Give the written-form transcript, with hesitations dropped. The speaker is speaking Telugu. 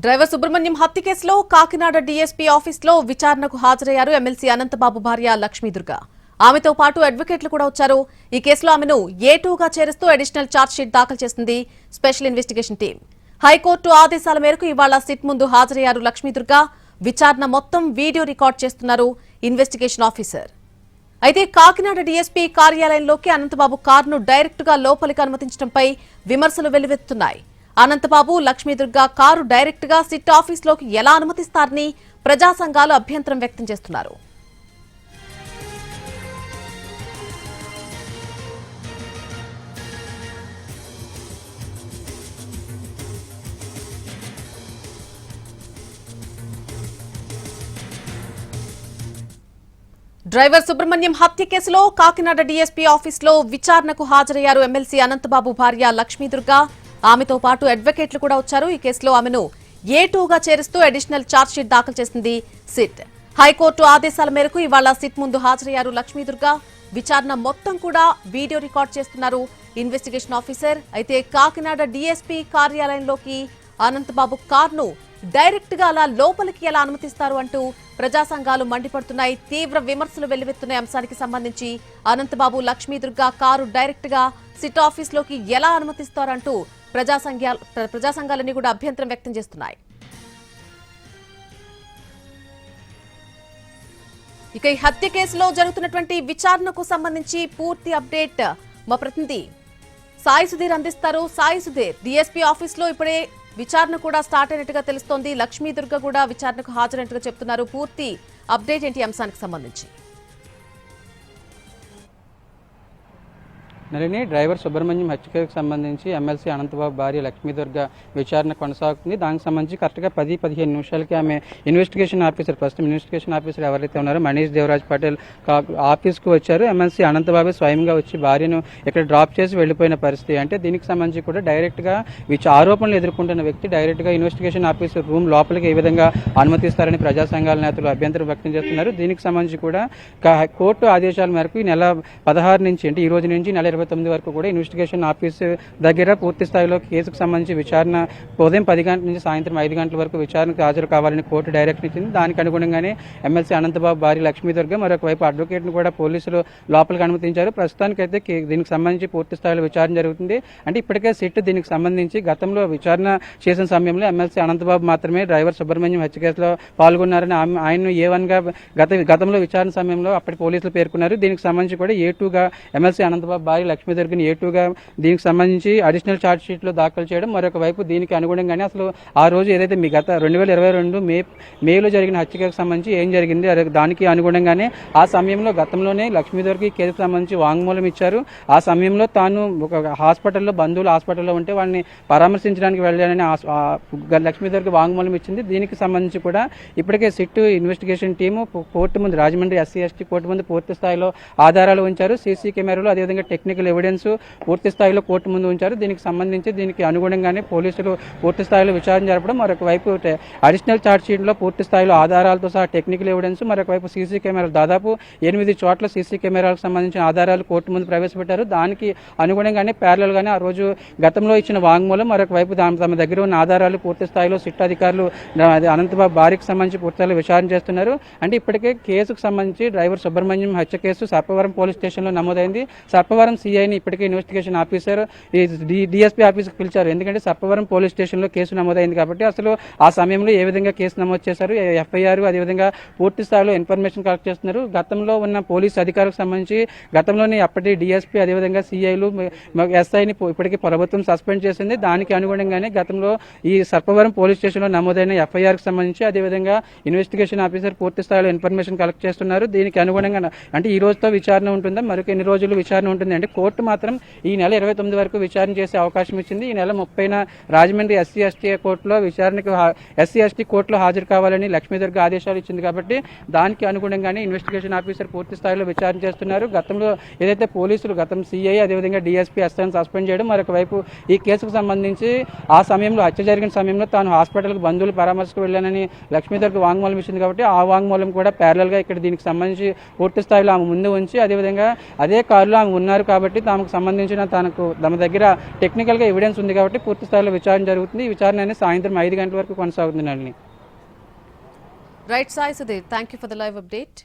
డ్రైవర్ సుబ్రహ్మణ్యం హత్య కేసులో కాకినాడ డీఎస్పీ ఆఫీసులో విచారణకు హాజరయ్యారు ఎమ్మెల్సీ అనంతబాబు భార్య లక్ష్మీదుర్గ. ఆమెతో పాటు అడ్వకేట్లు కూడా వచ్చారు. ఈ కేసులో ఆమెను A2గా చేరుస్తూ అడిషనల్ ఛార్జ్షీట్ దాఖలు చేసింది స్పెషల్ ఇన్వెస్టిగేషన్ టీం. హైకోర్టు ఆదేశాల మేరకు ఇవాళ సిట్ ముందు హాజరయ్యారు లక్ష్మీదుర్గ. విచారణ మొత్తం వీడియో రికార్డ్ చేస్తున్నారు ఇన్వెస్టిగేషన్ ఆఫీసర్. అయితే కాకినాడ డీఎస్పీ కార్యాలయంలోకి అనంతబాబు కారును డైరెక్టుగా లోపలికి అనుమతించడంపై విమర్శలు వెల్లువెత్తుతున్నాయి. అనంతబాబు లక్ష్మీదుర్గ కారు డైరెక్ట్ గా సిట్ ఆఫీసులోకి ఎలా అనుమతిస్తారని ప్రజా సంఘాలు అభ్యంతరం వ్యక్తం చేస్తున్నారు. డ్రైవర్ సుబ్రహ్మణ్యం హత్య కేసులో కాకినాడ డీఎస్పీ ఆఫీసులో విచారణకు హాజరయ్యారు ఎమ్మెల్సీ అనంతబాబు భార్య లక్ష్మీదుర్గ. ఆమెతో పాటు అడ్వకేట్లు కూడా వచ్చారు. ఈ కేసులో ఆమెను A2గా చేరుస్తూ అడిషనల్ ఛార్జ్షీట్ దాఖలు చేసింది సిట్. హైకోర్టు ఆదేశాల మేరకు ఇవాళ సిట్ ముందు హాజరయ్యారు లక్ష్మీదుర్గ. విచారణ మొత్తం కూడా వీడియో రికార్డ్ చేస్తున్నారు ఇన్వెస్టిగేషన్ ఆఫీసర్. అయితే కాకినాడ డీఎస్పీ కార్యాలయంలోకి అనంతబాబు కారును డైరెక్ట్ గా అలా లోపలికి ఎలా అనుమతిస్తారు అంటూ ప్రజా సంఘాలు మండిపడుతున్నాయి. తీవ్ర విమర్శలు వెల్లువెత్తున్న అంశానికి సంబంధించి అనంతబాబు లక్ష్మీదుర్గ కారు డైరెక్ట్ గా సిట్ ఆఫీసులోకి ఎలా అనుమతిస్తారంటూ ప్రజా సంఘాలన్నీ కూడా అభ్యంతరం వ్యక్తం చేస్తున్నాయి. ఇక ఈ హత్య కేసులో జరుగుతున్నటువంటి విచారణకు సంబంధించి పూర్తి అప్డేట్ మా ప్రతినిధి సాయి సుధీర్ అందిస్తారు. సాయి సుధీర్, డీఎస్పీ ఆఫీసులో ఇప్పుడే విచారణ కూడా స్టార్ట్ అయినట్టుగా తెలుస్తోంది. లక్ష్మీదుర్గ కూడా విచారణకు హాజరైనట్టుగా చెప్తున్నారు. పూర్తి అప్డేట్ ఏంటి అంశానికి సంబంధించి? నలిని, డ్రైవర్ సుబ్రహ్మణ్యం హత్యకు సంబంధించి ఎమ్మెల్సీ అనంతబాబు భార్య లక్ష్మీదుర్గ విచారణ కొనసాగుతుంది. దానికి సంబంధించి కరెక్ట్గా 10-15 నిమిషాలకి ఆమె ఇన్వెస్టిగేషన్ ఆఫీసర్, ప్రస్తుతం ఇన్వెస్టిగేషన్ ఆఫీసర్ ఎవరైతే ఉన్నారో మనీష్ దేవరాజ్ పటేల్ ఆఫీస్కు వచ్చారు. ఎమ్మెల్సీ అనంతబాబు స్వయంగా వచ్చి భార్యను ఇక్కడ డ్రాప్ చేసి వెళ్లిపోయిన పరిస్థితి. అంటే దీనికి సంబంధించి కూడా డైరెక్ట్గా ఆరోపణలు ఎదుర్కొంటున్న వ్యక్తి డైరెక్ట్గా ఇన్వెస్టిగేషన్ ఆఫీసర్ రూమ్ లోపలికి ఏ విధంగా అనుమతిస్తారని ప్రజా సంఘాల నేతలు అభ్యంతరం వ్యక్తం చేస్తున్నారు. దీనికి సంబంధించి కూడా కోర్టు ఆదేశాల మేరకు ఈ నెల 16 నుంచి, అంటే ఈ రోజు నుంచి నెల 29 వరకు కూడా ఇన్వెస్టిగేషన్ ఆఫీసు దగ్గర పూర్తి స్థాయిలో కేసుకు సంబంధించి విచారణ ఉదయం 10 గంటల నుంచి సాయంత్రం 5 గంటల వరకు విచారణకు హాజరు కావాలని కోర్టు డైరెక్షన్ ఇచ్చింది. దానికి అనుగుణంగానే ఎమ్మెల్సీ అనంతబాబు భార్య లక్ష్మీదుర్గ మరొక వైపు అడ్వకేట్ను కూడా పోలీసులు లోపలికి అనుమతించారు. ప్రస్తుతానికైతే దీనికి సంబంధించి పూర్తి స్థాయిలో విచారణ జరుగుతుంది. అంటే ఇప్పటికే సిట్ దీనికి సంబంధించి గతంలో విచారణ చేసిన సమయంలో ఎమ్మెల్సీ అనంతబాబు మాత్రమే డ్రైవర్ సుబ్రహ్మణ్యం హత్య కేసులో పాల్గొన్నారని ఆయన్ను A1గా గతంలో విచారణ సమయంలో అప్పటి పోలీసులు పేర్కొన్నారు. దీనికి సంబంధించి కూడా A2గా ఎమ్మెల్సీ అనంతబాబు భార్య లక్ష్మీదుర్గని A2గా దీనికి సంబంధించి అడిషనల్ ఛార్జ్షీట్లో దాఖలు చేయడం, మరొక వైపు దీనికి అనుగుణంగానే అసలు ఆ రోజు ఏదైతే మీ గత 2022 మేలో జరిగిన హత్యకు సంబంధించి ఏం జరిగింది దానికి అనుగుణంగానే ఆ సమయంలో గతంలోనే లక్ష్మీదుర్గకి కేసుకు సంబంధించి వాంగ్మూలం ఇచ్చారు. ఆ సమయంలో తాను ఒక హాస్పిటల్లో, బంధువులు హాస్పిటల్లో ఉంటే వాళ్ళని పరామర్శించడానికి వెళ్ళానని లక్ష్మీదుర్గ వాంగ్మూలం ఇచ్చింది. దీనికి సంబంధించి కూడా ఇప్పటికే సిట్ ఇన్వెస్టిగేషన్ టీము కోర్టు ముందు, రాజమండ్రి SC/ST కోర్టు ముందు పూర్తి స్థాయిలో ఆధారాలు ఉంచారు. సీసీ కెమెరాలు, అదేవిధంగా టెక్నికల్ ఎవిడెన్స్ పూర్తి స్థాయిలో కోర్టు ముందు ఉంచారు. దీనికి అనుగుణంగానే పోలీసులు పూర్తి స్థాయిలో విచారణ జరపడం, మరొక వైపు అడిషనల్ ఛార్జ్షీట్లో పూర్తి స్థాయిలో ఆధారాలతో సహా టెక్నికల్ ఎవిడెన్స్, మరొక వైపు సీసీ కెమెరాలు, దాదాపు 8 చోట్ల సీసీ కెమెరాలకు సంబంధించిన ఆధారాలు కోర్టు ముందు ప్రవేశపెట్టారు. దానికి అనుగుణంగానే ప్యారలల్ గానే ఆ రోజు గతంలో ఇచ్చిన వాంగ్మూలం, మరొక వైపు తమ దగ్గర ఉన్న ఆధారాలు పూర్తి స్థాయిలో సిట్ అధికారులు అనంతబాబు భార్యకు సంబంధించి పూర్తి స్థాయిలో విచారణ చేస్తున్నారు. అంటే ఇప్పటికే కేసుకు సంబంధించి డ్రైవర్ సుబ్రహ్మణ్యం హత్య కేసు సర్పవరం పోలీస్ స్టేషన్లో నమోదైంది. సర్పవరం సిఐని ఇప్పటికే ఇన్వెస్టిగేషన్ ఆఫీసర్ డీఎస్పీ ఆఫీస్కి పిలిచారు. ఎందుకంటే సర్పవరం పోలీస్ స్టేషన్లో కేసు నమోదైంది కాబట్టి అసలు ఆ సమయంలో ఏ విధంగా కేసు నమోదు చేశారు, FIR, అదేవిధంగా పూర్తి స్థాయిలో ఇన్ఫర్మేషన్ కలెక్ట్ చేస్తున్నారు. గతంలో ఉన్న పోలీసు అధికారులకు సంబంధించి గతంలోనే అప్పటి DSP, అదేవిధంగా CIలు, SIని ఇప్పటికీ ప్రభుత్వం సస్పెండ్ చేసింది. దానికి అనుగుణంగానే గతంలో ఈ సర్పవరం పోలీస్ స్టేషన్లో నమోదైన FIRకి సంబంధించి అదేవిధంగా ఇన్వెస్టిగేషన్ ఆఫీసర్ పూర్తి స్థాయిలో ఇన్ఫర్మేషన్ కలెక్ట్ చేస్తున్నారు. దీనికి అనుగుణంగా అంటే ఈ రోజుతో విచారణ ఉంటుందా, మరొక ఎన్ని రోజులు విచారణ ఉంటుంది అంటే కోర్టు మాత్రం ఈ నెల 29 వరకు విచారణ చేసే అవకాశం ఇచ్చింది. ఈ నెల 30న రాజమండ్రి SC/ST కోర్టులో విచారణకు SC/ST కోర్టులో హాజరు కావాలని లక్ష్మీదుర్గ ఆదేశాలు ఇచ్చింది కాబట్టి దానికి అనుగుణంగానే ఇన్వెస్టిగేషన్ ఆఫీసర్ పూర్తి స్థాయిలో విచారణ చేస్తున్నారు. గతంలో ఏదైతే పోలీసులు CI, అదేవిధంగా DSP, SIని సస్పెండ్ చేయడం, మరొక వైపు ఈ కేసుకు సంబంధించి ఆ సమయంలో హత్య జరిగిన సమయంలో తాను హాస్పిటల్కి బంధువులు పరామర్శకు వెళ్ళానని లక్ష్మీదుర్గ వాంగ్మూలం ఇచ్చింది కాబట్టి ఆ వాంగ్మూలం కూడా ప్యారలల్గా ఇక్కడ దీనికి సంబంధించి పూర్తి స్థాయిలో ఆమె ముందు ఉంచి, అదేవిధంగా అదే కారులో ఆమె ఉన్నారు కాబట్టి కాబట్టి తమకు సంబంధించిన తమ దగ్గర టెక్నికల్గా ఎవిడెన్స్ ఉంది కాబట్టి పూర్తి స్థాయిలో విచారణ జరుగుతుంది. ఈ విచారణ అనేది సాయంత్రం 5 గంటల వరకు కొనసాగుతుంది. Right Sai Sudheer, thank you for the live update.